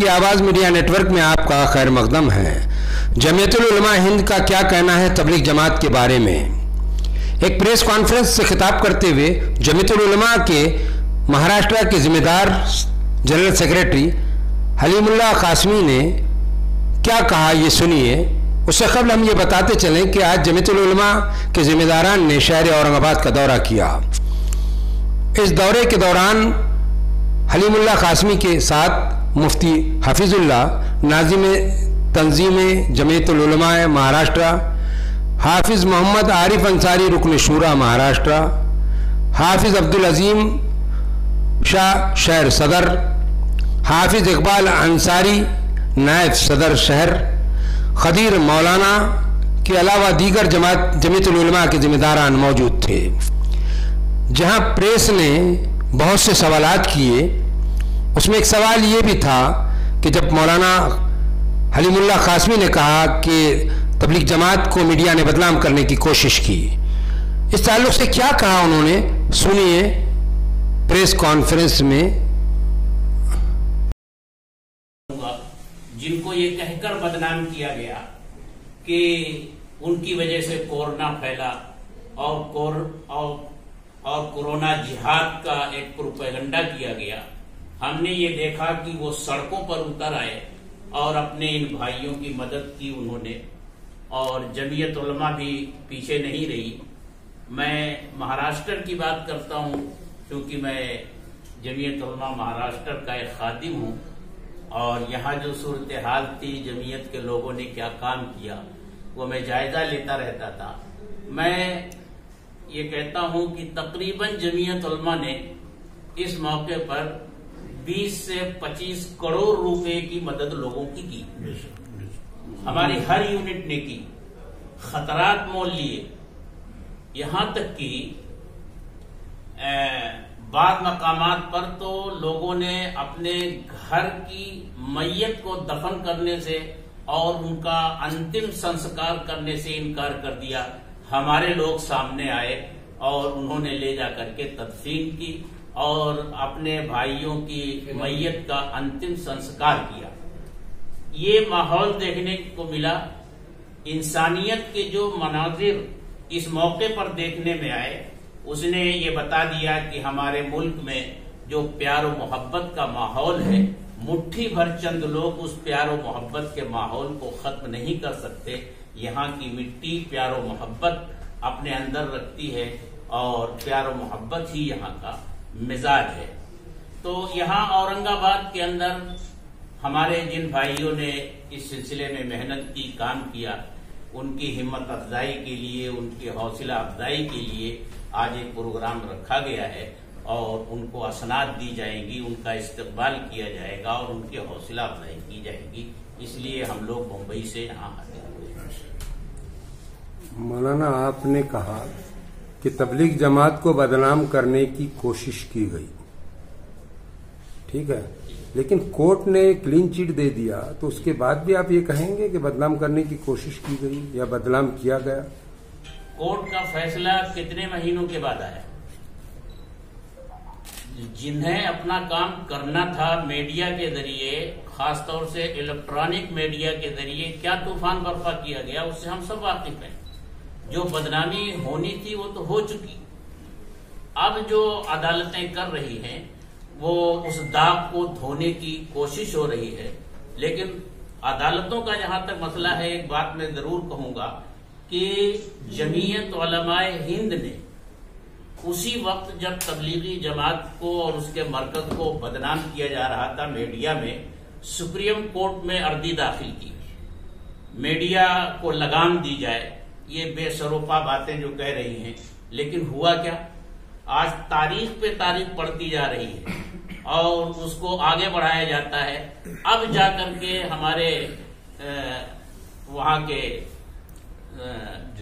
की आवाज़ media network में आपका खैर मकदम है। जमीयतुल उलमा हिंद का क्या कहना है तबलीग जमात के बारे में? एक प्रेस कॉन्फ्रेंस से खिताब करते हुए जमीयतुल उलमा के महाराष्ट्र के जिम्मेदार जनरल सेक्रेटरी हलीमुल्लाह कासमी ने क्या कहा, ये सुनिए। उससे कबल हम ये बताते चलें कि आज जमीयतुल उलमा के जिम्मेदारान ने शहर औरंगाबाद का दौरा किया। इस दौरे के दौरान हलीमुल्लाह कासमी के साथ मुफ्ती हफीजुल्लाह नाज़िम तंजीम जमीयतुल उलमा महाराष्ट्र, हाफिज़ मोहम्मद आरिफ अंसारी रुकन शूरा महाराष्ट्र, हाफिज़ अब्दुल अजीम शाह शहर सदर, हाफिज़ इकबाल अंसारी नायब सदर शहर, खदीर मौलाना के अलावा दीगर जमीयतुल उलमा के जिम्मेदारान मौजूद थे। जहां प्रेस ने बहुत से सवालात किए, उसमें एक सवाल ये भी था कि जब मौलाना हलीमुल्लाह कासमी ने कहा कि तबलीग जमात को मीडिया ने बदनाम करने की कोशिश की, इस ताल्लुक से क्या कहा उन्होंने, सुनिए प्रेस कॉन्फ्रेंस में। जिनको ये कहकर बदनाम किया गया कि उनकी वजह से कोरोना फैला और कोरोना जिहाद का एक प्रोपेगेंडा किया गया, हमने ये देखा कि वो सड़कों पर उतर आए और अपने इन भाइयों की मदद की उन्होंने, और जमीयत उलमा भी पीछे नहीं रही। मैं महाराष्ट्र की बात करता हूं क्योंकि मैं जमीयत उलमा महाराष्ट्र का एक खादिम हूं और यहाँ जो सूरत हाल थी, जमीयत के लोगों ने क्या काम किया, वो मैं जायजा लेता रहता था। मैं ये कहता हूं कि तकरीबन जमीयत उलमा ने इस मौके पर 20 से 25 करोड़ रुपए की मदद लोगों की हमारी हर यूनिट ने की, खतरात मोल लिए। यहां तक कि बाद मकामात पर तो लोगों ने अपने घर की मैयत को दफन करने से और उनका अंतिम संस्कार करने से इनकार कर दिया। हमारे लोग सामने आए और उन्होंने ले जाकर के तदफीन की और अपने भाइयों की मैयत का अंतिम संस्कार किया। ये माहौल देखने को मिला। इंसानियत के जो मनाजिर इस मौके पर देखने में आए, उसने ये बता दिया कि हमारे मुल्क में जो प्यार और मोहब्बत का माहौल है, मुट्ठी भर चंद लोग उस प्यार और मोहब्बत के माहौल को खत्म नहीं कर सकते। यहाँ की मिट्टी प्यार और मोहब्बत अपने अंदर रखती है और प्यार और मोहब्बत ही यहाँ का मिजाज है। तो यहाँ औरंगाबाद के अंदर हमारे जिन भाइयों ने इस सिलसिले में मेहनत की, काम किया, उनकी हिम्मत अफजाई के लिए, उनकी हौसला अफजाई के लिए आज एक प्रोग्राम रखा गया है और उनको असनाद दी जाएंगी, उनका इस्तकबाल किया जाएगा और उनकी हौसला अफजाई की जाएगी। इसलिए हम लोग मुंबई से यहाँ आते हुए। मौलाना, आपने कहा कि तबलीग जमात को बदनाम करने की कोशिश की गई, ठीक है, लेकिन कोर्ट ने क्लीन चिट दे दिया, तो उसके बाद भी आप ये कहेंगे कि बदनाम करने की कोशिश की गई या बदनाम किया गया? कोर्ट का फैसला कितने महीनों के बाद आया? जिन्हें अपना काम करना था मीडिया के जरिए, खासतौर से इलेक्ट्रॉनिक मीडिया के जरिए क्या तूफान बर्पा किया गया, उससे हम सब वाकिफ हैं। जो बदनामी होनी थी वो तो हो चुकी। अब जो अदालतें कर रही हैं वो उस दाग को धोने की कोशिश हो रही है। लेकिन अदालतों का जहां तक मसला है, एक बात मैं जरूर कहूंगा कि जमीयत उलमाए हिंद ने उसी वक्त जब तबलीगी जमात को और उसके मरकज को बदनाम किया जा रहा था मीडिया में, सुप्रीम कोर्ट में अर्जी दाखिल की, मीडिया को लगाम दी जाए। ये बेसरोपा बातें जो कह रही हैं, लेकिन हुआ क्या? आज तारीख पे तारीख पढ़ती जा रही है और उसको आगे बढ़ाया जाता है। अब जाकर के हमारे वहां के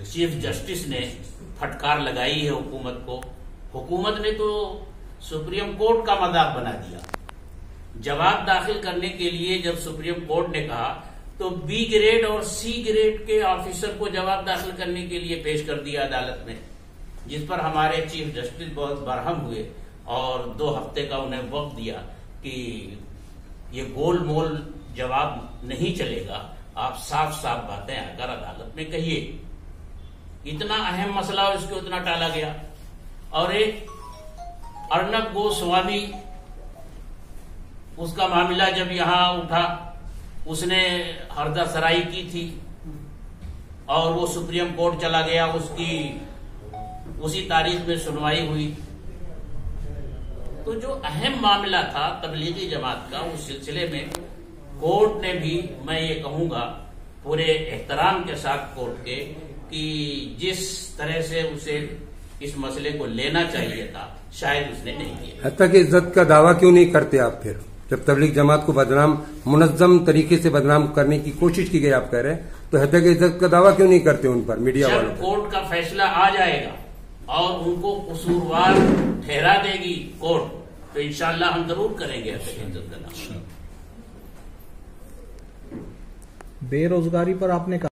चीफ जस्टिस ने फटकार लगाई है हुकूमत को। हुकूमत ने तो सुप्रीम कोर्ट का मजाक बना दिया। जवाब दाखिल करने के लिए जब सुप्रीम कोर्ट ने कहा तो बी ग्रेड और सी ग्रेड के ऑफिसर को जवाब दाखिल करने के लिए पेश कर दिया अदालत में, जिस पर हमारे चीफ जस्टिस बहुत बरहम हुए और 2 हफ्ते का उन्हें वक्त दिया कि یہ گول مول جواب نہیں چلے گا. آپ صاف صاف باتیں آ کر عدالت میں کہیے. اتنا اہم مسئلہ اس کو اتنا ٹالا گیا. اور ایک ارنب گوسوامی، اس کا معاملہ جب یہاں اٹھا، اس نے ہردہ سرائی کی تھی اور وہ سپریم کورٹ چلا گیا، اس کی اسی تاریخ میں سنوائی ہوئی. تو جو اہم معاملہ تھا تبلیغی جماعت کا، اس سلسلے میں کورٹ نے بھی، میں یہ کہوں گا پورے احترام کے ساتھ کورٹ کے، کہ جس طرح سے اسے اس مسئلے کو لینا چاہیے تھا شاید اس نے نہیں کیا. حتیٰ کہ عزت کا دعویٰ کیوں نہیں کرتے آپ پھر، جب تبلیغ جماعت کو بدنام، منظم طریقے سے بدنام کرنے کی کوشش کی گئی آپ کہہ رہے ہیں، تو حتیٰ کہ عزت کا دعویٰ کیوں نہیں کرتے ان پر میڈیا والوں؟ جب کورٹ کا فیصلہ آ جائے گا اور ان کو قصوروار ٹھہرا دے گی کورٹ، تو انشاءاللہ ہم ضرور کریں گے عزت کا دعویٰ. بے روزگاری پر آپ نے کہا